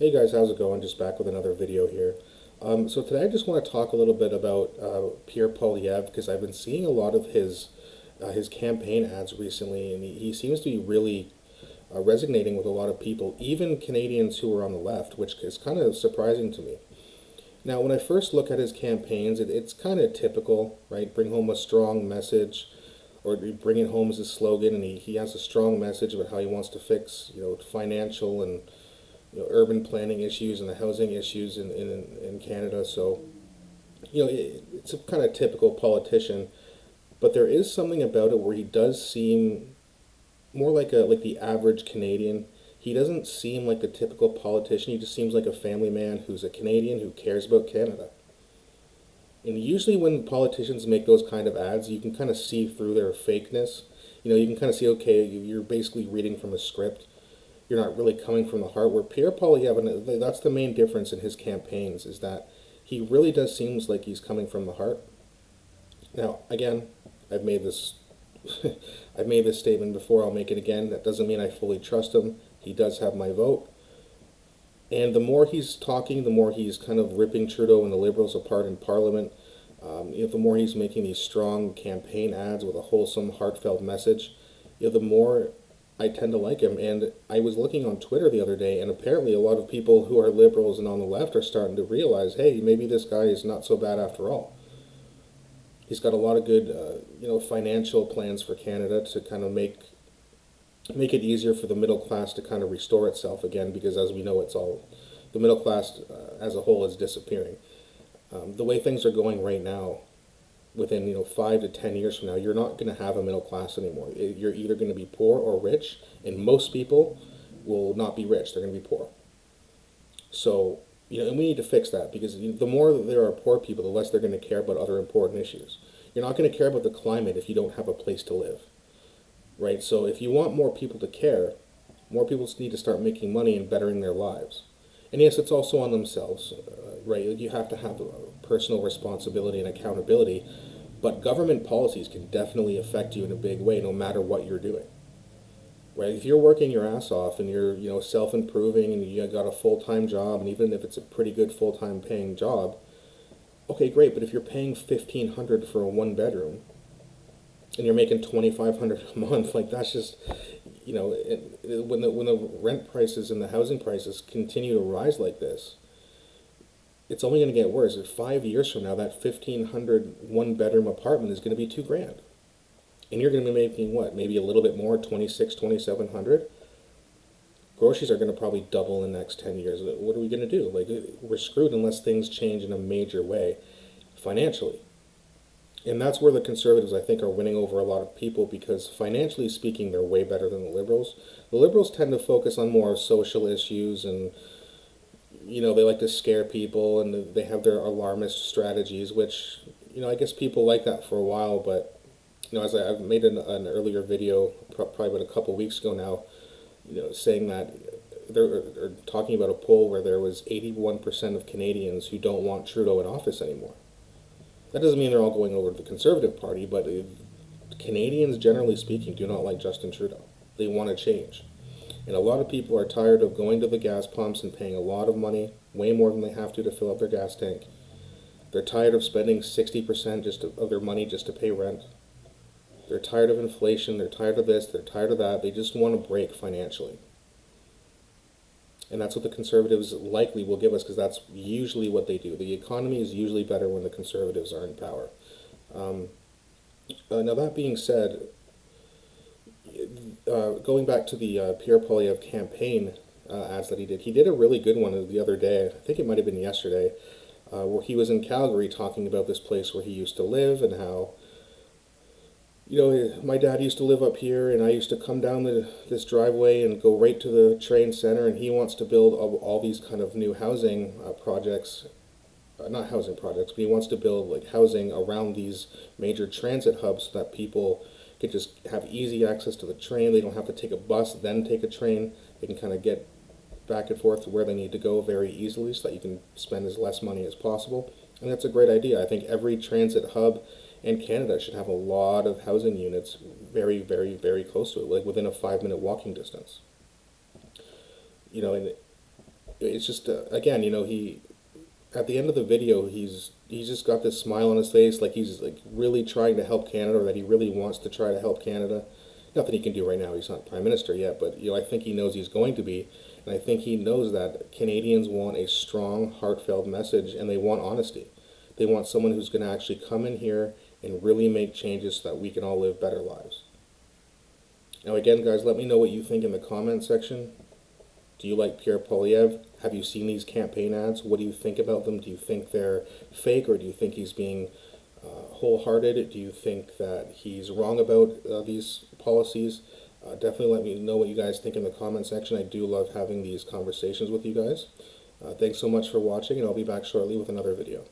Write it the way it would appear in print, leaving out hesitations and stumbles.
Hey guys, how's it going? Just back with another video here. So today I just want to talk a little bit about Pierre Poilievre because I've been seeing a lot of his campaign ads recently, and he seems to be really resonating with a lot of people, even Canadians who are on the left, which is kind of surprising to me. Now, when I first look at his campaigns, it's kind of typical, right? Bring home a strong message, or bring it home as a slogan, and he has a strong message about how he wants to fix, financial and urban planning issues and the housing issues in Canada. So, it's a kind of typical politician, but there is something about it where he does seem more like the average Canadian. He doesn't seem like the typical politician. He just seems like a family man who's a Canadian who cares about Canada. And usually when politicians make those kind of ads, you can kind of see through their fakeness. You can kind of see, okay, you're basically reading from a script. You're not really coming from the heart. Where Pierre Poilievre, and that's the main difference in his campaigns, is that he really does seems like he's coming from the heart. Now, again, I've made this I've made this statement before. I'll make it again. That doesn't mean I fully trust him. He does have my vote. And the more he's talking, the more he's kind of ripping Trudeau and the Liberals apart in Parliament. The more he's making these strong campaign ads with a wholesome, heartfelt message, the more I tend to like him. And I was looking on Twitter the other day, and apparently a lot of people who are liberals and on the left are starting to realize, hey, maybe this guy is not so bad after all. He's got a lot of good, financial plans for Canada to kind of make it easier for the middle class to kind of restore itself again, because as we know, the middle class as a whole is disappearing. The way things are going right now, within 5 to 10 years from now, you're not going to have a middle class anymore. You're either going to be poor or rich, and most people will not be rich. They're going to be poor. So and we need to fix that, because the more that there are poor people, the less they're going to care about other important issues. You're not going to care about the climate if you don't have a place to live, right? So if you want more people to care, more people need to start making money and bettering their lives. And yes, it's also on themselves, right? You have to have personal responsibility and accountability, but government policies can definitely affect you in a big way, no matter what you're doing. Right? If you're working your ass off and you're, self-improving and you got a full-time job, and even if it's a pretty good full-time paying job, okay, great. But if you're paying $1,500 for a one-bedroom and you're making $2,500 a month, like that's just, when the rent prices and the housing prices continue to rise like this, it's only going to get worse. In 5 years from now, that $1,500 one-bedroom apartment is going to be $2,000. And you're going to be making what? Maybe a little bit more, 26, 2,700. Groceries are going to probably double in the next 10 years. What are we going to do? Like, we're screwed unless things change in a major way financially. And that's where the conservatives, I think, are winning over a lot of people, because financially speaking, they're way better than the liberals. The liberals tend to focus on more social issues, and they like to scare people, and they have their alarmist strategies, which, I guess people like that for a while, but as I've made an earlier video, probably about a couple weeks ago now, saying that they're talking about a poll where there was 81% of Canadians who don't want Trudeau in office anymore. That doesn't mean they're all going over to the Conservative Party, but Canadians, generally speaking, do not like Justin Trudeau. They want to change. And a lot of people are tired of going to the gas pumps and paying a lot of money, way more than they have to fill up their gas tank. They're tired of spending 60% of their money just to pay rent. They're tired of inflation, they're tired of this, they're tired of that. They just want to break financially. And that's what the Conservatives likely will give us, because that's usually what they do. The economy is usually better when the Conservatives are in power. Now, that being said, going back to the Pierre Poilievre campaign ads that he did a really good one the other day. I think it might have been yesterday, where he was in Calgary talking about this place where he used to live, and how my dad used to live up here, and I used to come down this driveway and go right to the train center, and he wants to build all these kind of new housing projects, not housing projects, but he wants to build like housing around these major transit hubs so that people could just have easy access to the train. They don't have to take a bus, then take a train. They can kind of get back and forth to where they need to go very easily, so that you can spend as less money as possible. And that's a great idea. I think every transit hub in Canada should have a lot of housing units very, very, very close to it, like within a 5-minute walking distance. And it's just again, he at the end of the video, he's just got this smile on his face, like he's like really trying to help Canada, or that he really wants to try to help Canada. Nothing he can do right now. He's not prime minister yet, but I think he knows he's going to be, and I think he knows that Canadians want a strong, heartfelt message, and they want honesty. They want someone who's going to actually come in here and really make changes so that we can all live better lives. Now, again, guys, let me know what you think in the comment section. Do you like Pierre Poilievre? Have you seen these campaign ads? What do you think about them? Do you think they're fake, or do you think he's being wholehearted? Do you think that he's wrong about these policies? Definitely let me know what you guys think in the comment section. I do love having these conversations with you guys. Thanks so much for watching, and I'll be back shortly with another video.